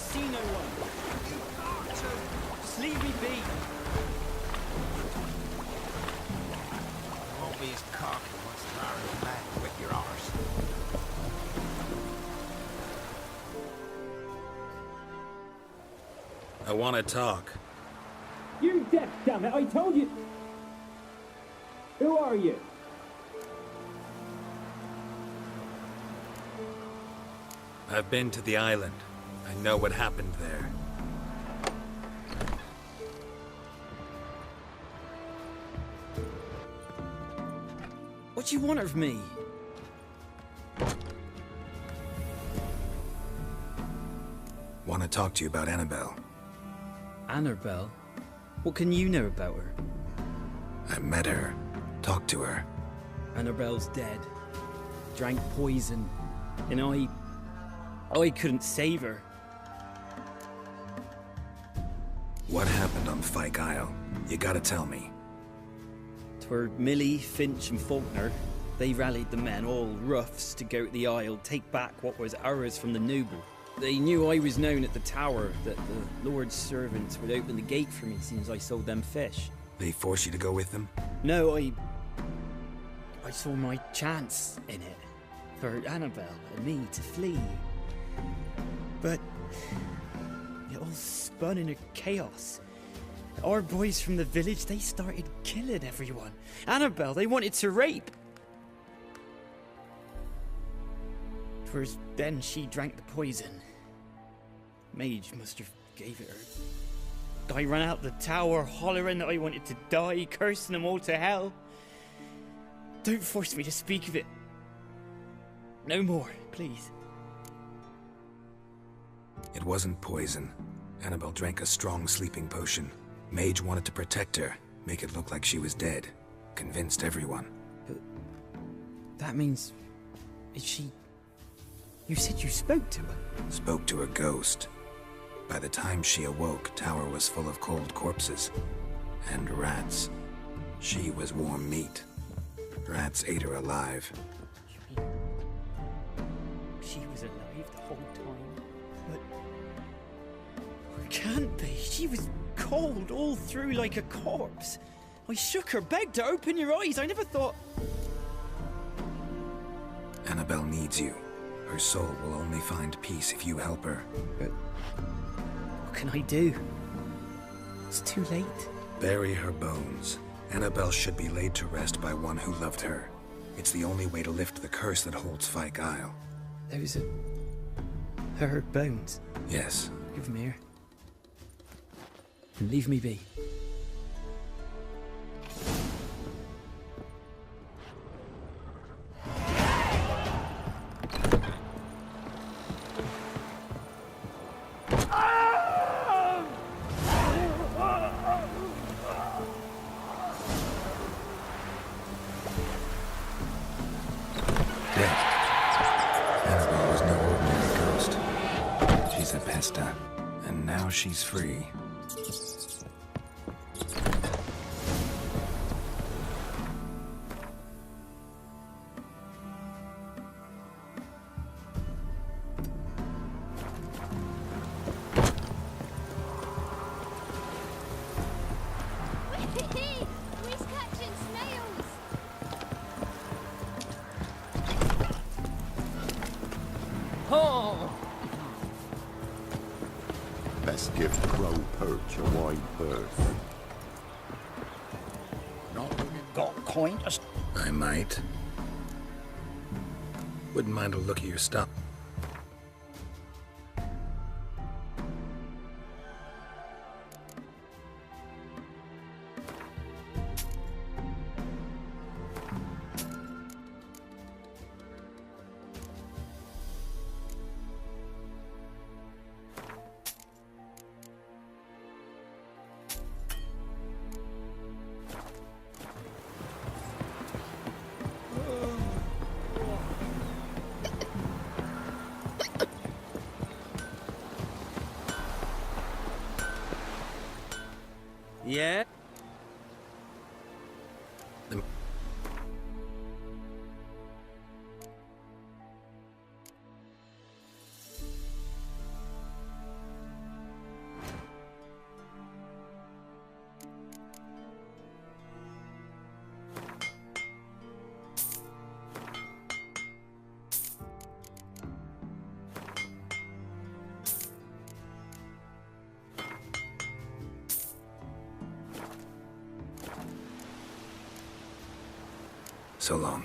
see no one. Just leave me be. You won't be as cocky once Clara's back with your arse. I want to talk. You're deaf, damn it! I told you. Who are you? I've been to the island. I know what happened there. What do you want of me? Want to talk to you about Annabelle. Annabelle? What can you know about her? I met her. Talked to her. Annabelle's dead. Drank poison. And I couldn't save her. What happened on Fyke Isle? You gotta tell me. 'Twere Millie, Finch and Faulkner. They rallied the men, all roughs, to go to the Isle, take back what was ours from the noble. They knew I was known at the tower, that the Lord's servants would open the gate for me as soon as I sold them fish. They forced you to go with them? No, I saw my chance in it. For Annabelle and me to flee. But it all spun in a chaos. Our boys from the village, they started killing everyone. Annabelle, they wanted to rape. 'Twas then she drank the poison. Mage must have gave it her. I ran out the tower hollering that I wanted to die, cursing them all to hell. Don't force me to speak of it. No more, please. It wasn't poison. Annabelle drank a strong sleeping potion. Mage wanted to protect her, make it look like she was dead. Convinced everyone. But that means... is she... You said you spoke to her? Spoke to a ghost. By the time she awoke, tower was full of cold corpses. And rats. She was warm meat. Rats ate her alive. You mean... she was alive the whole time? But... it can't be. She was cold all through like a corpse. I shook her, begged her, open your eyes. I never thought... Annabelle needs you. Her soul will only find peace if you help her. But... what can I do? It's too late. Bury her bones. Annabelle should be laid to rest by one who loved her. It's the only way to lift the curse that holds Fyke Isle. Those are... her bones. Yes. Give them here. And leave me be. And now she's free. We're catching snails. Oh! Best give Crow Perch a wide berth. Not when you've got coin to... I might. Wouldn't mind a look at your stuff. Yeah? So long.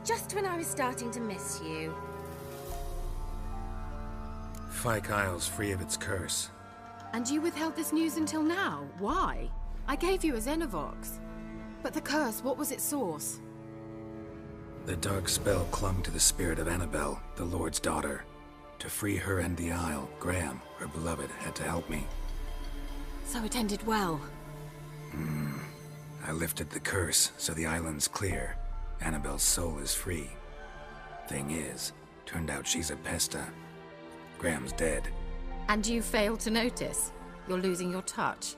Just when I was starting to miss you. Fyke Isle's free of its curse. And you withheld this news until now? Why? I gave you a Xenovox. But the curse, what was its source? The dark spell clung to the spirit of Annabelle, the Lord's daughter. To free her and the Isle, Graham, her beloved, had to help me. So it ended well. I lifted the curse, so the island's clear. Annabelle's soul is free. Thing is, turned out she's a pesta. Graham's dead. And you failed to notice? You're losing your touch.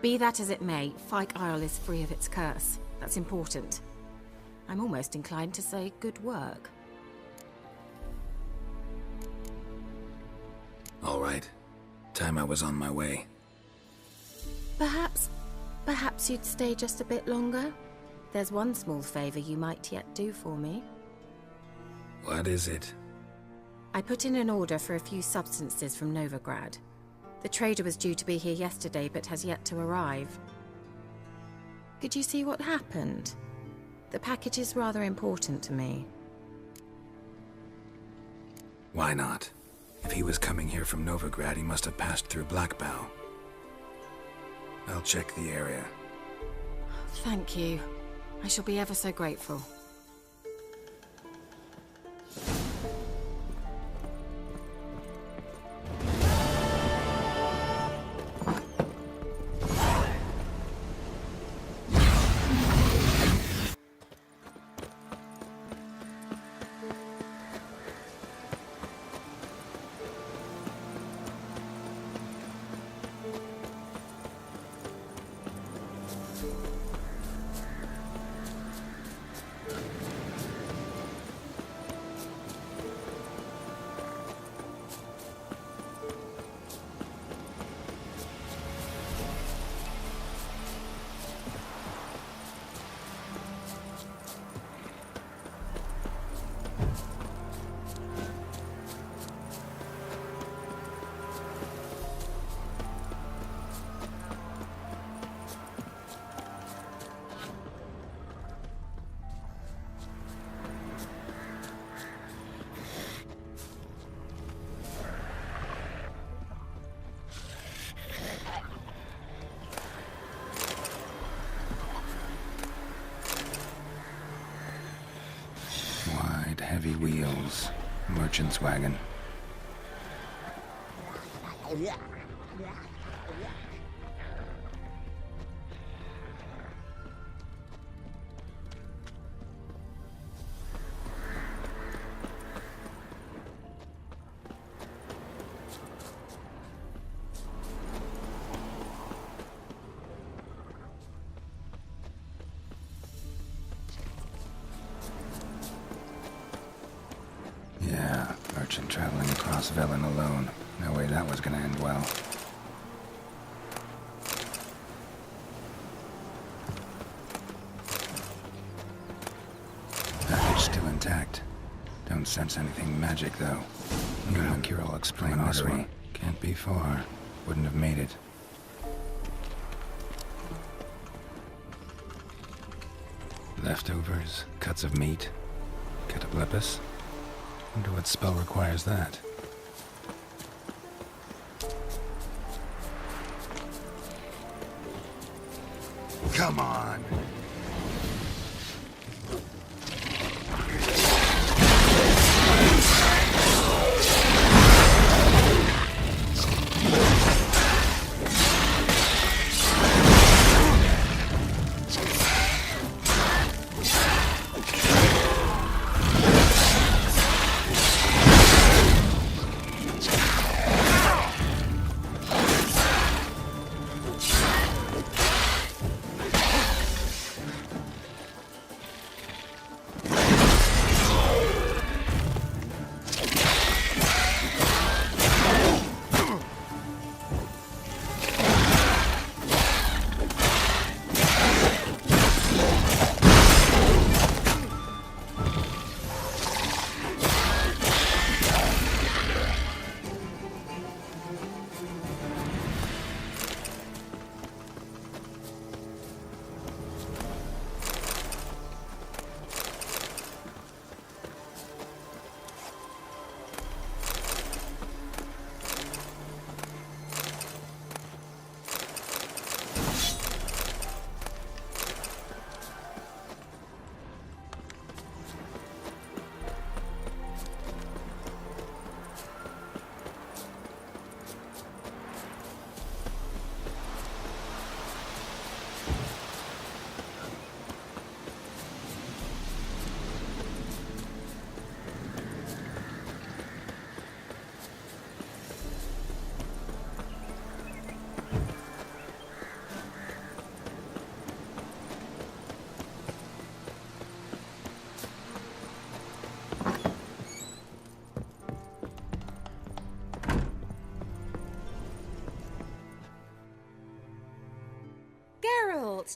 Be that as it may, Fyke Isle is free of its curse. That's important. I'm almost inclined to say good work. All right. Time I was on my way. Perhaps you'd stay just a bit longer? There's one small favor you might yet do for me. What is it? I put in an order for a few substances from Novigrad. The trader was due to be here yesterday, but has yet to arrive. Could you see what happened? The package is rather important to me. Why not? If he was coming here from Novigrad, he must have passed through Blackbow. I'll check the area. Thank you. I shall be ever so grateful. Heavy wheels. Merchant's wagon. Traveling across Velen alone. No way that was gonna end well. Package still intact. Don't sense anything magic, though. I'll explain this way. Can't be far. Wouldn't have made it. Leftovers, cuts of meat, cataplepis. Wonder what spell requires that. Come on.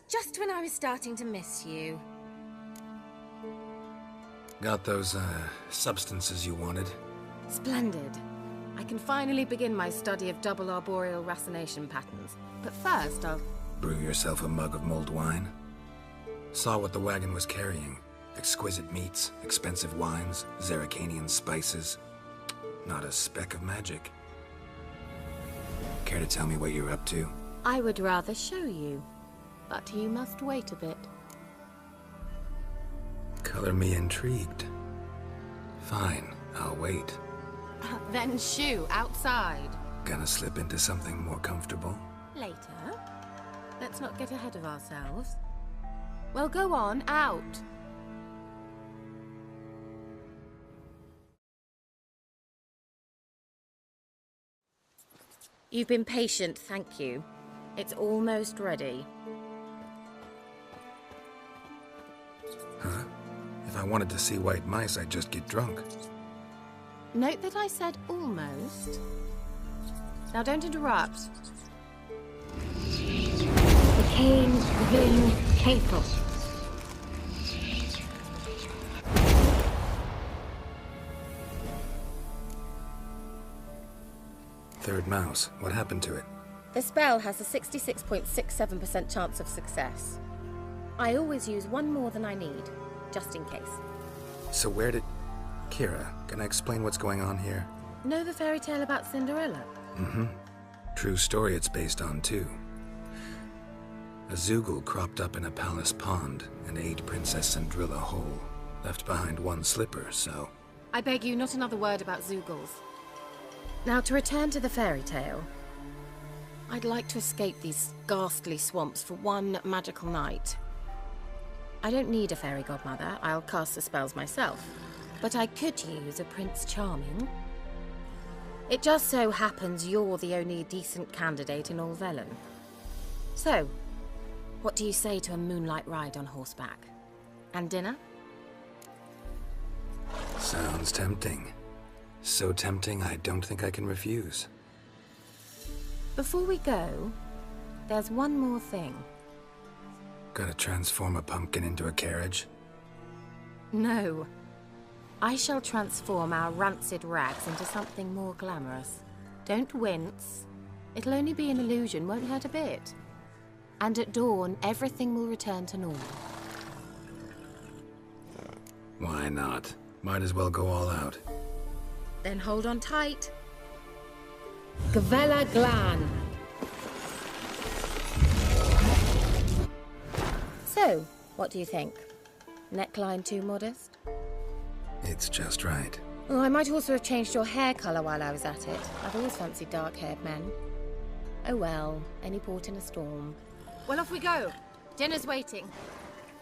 Just when I was starting to miss you. Got those, substances you wanted? Splendid. I can finally begin my study of double arboreal racination patterns. But first, I'll... Brew yourself a mug of mulled wine? Saw what the wagon was carrying. Exquisite meats, expensive wines, Zerricanian spices. Not a speck of magic. Care to tell me what you're up to? I would rather show you. But you must wait a bit. Color me intrigued. Fine, I'll wait. Then shoo, outside. Gonna slip into something more comfortable? Later. Let's not get ahead of ourselves. Well, go on, out. You've been patient, thank you. It's almost ready. Huh? If I wanted to see white mice, I'd just get drunk. Note that I said almost. Now don't interrupt. Diventicato. Third mouse. What happened to it? The spell has a 66.67% chance of success. I always use one more than I need, just in case. So where did... Kira, can I explain what's going on here? Know the fairy tale about Cinderella? Mm-hmm. True story it's based on, too. A Zoogle cropped up in a palace pond and ate Princess Cinderella whole. Left behind one slipper, so... I beg you, not another word about Zoogles. Now, to return to the fairy tale. I'd like to escape these ghastly swamps for one magical night. I don't need a fairy godmother, I'll cast the spells myself. But I could use a Prince Charming. It just so happens you're the only decent candidate in all Velen. So, what do you say to a moonlight ride on horseback? And dinner? Sounds tempting. So tempting, I don't think I can refuse. Before we go, there's one more thing. Gotta transform a pumpkin into a carriage? No. I shall transform our rancid rags into something more glamorous. Don't wince. It'll only be an illusion, won't hurt a bit. And at dawn, everything will return to normal. Why not? Might as well go all out. Then hold on tight. Gvella Glan. So, what do you think? Neckline too modest? It's just right. Oh, I might also have changed your hair colour while I was at it. I've always fancied dark-haired men. Oh well, any port in a storm. Well, off we go. Dinner's waiting.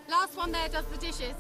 Last one there does the dishes.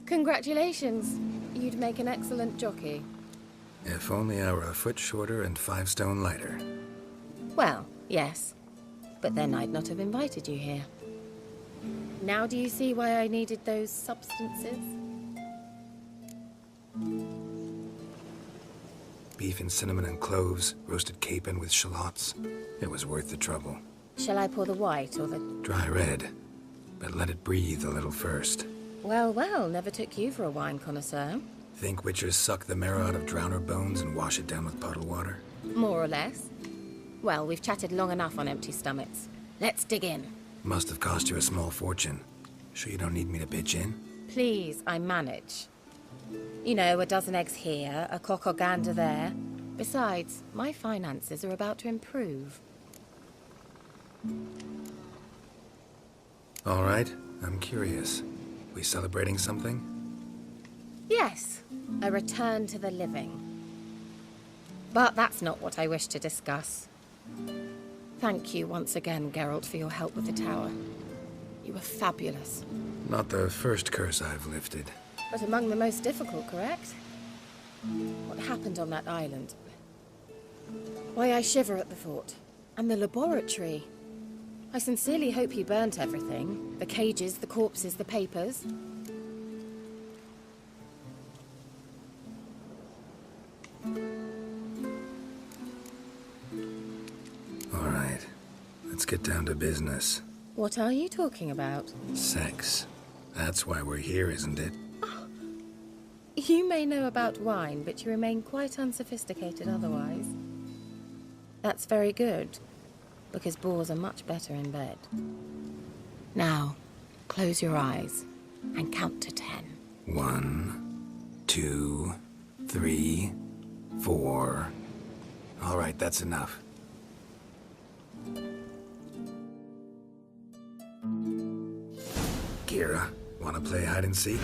Congratulations. You'd make an excellent jockey. If only I were a foot shorter and 5 stone lighter. Well, yes. But then I'd not have invited you here. Now do you see why I needed those substances? Beef and cinnamon and cloves, roasted capon with shallots. It was worth the trouble. Shall I pour the white or the... Dry red, but let it breathe a little first. Well, well, never took you for a wine connoisseur. Think witchers suck the marrow out of drowner bones and wash it down with puddle water? More or less. Well, we've chatted long enough on empty stomachs. Let's dig in. Must have cost you a small fortune. Sure you don't need me to pitch in? Please, I manage. You know, a dozen eggs here, a cock or gander there. Besides, my finances are about to improve. All right, I'm curious. We celebrating something? Yes, a return to the living. But that's not what I wish to discuss. Thank you once again, Geralt, for your help with the tower. You were fabulous. Not the first curse I've lifted. But among the most difficult, correct? What happened on that island? Why, I shiver at the thought. And the laboratory. I sincerely hope you burnt everything. The cages, the corpses, the papers. All right, let's get down to business. What are you talking about? Sex. That's why we're here, isn't it? Oh. You may know about wine, but you remain quite unsophisticated otherwise. That's very good. Because boars are much better in bed. Now, close your eyes and count to 10. 1, 2, 3, 4. All right, that's enough. Kira, wanna play hide and seek?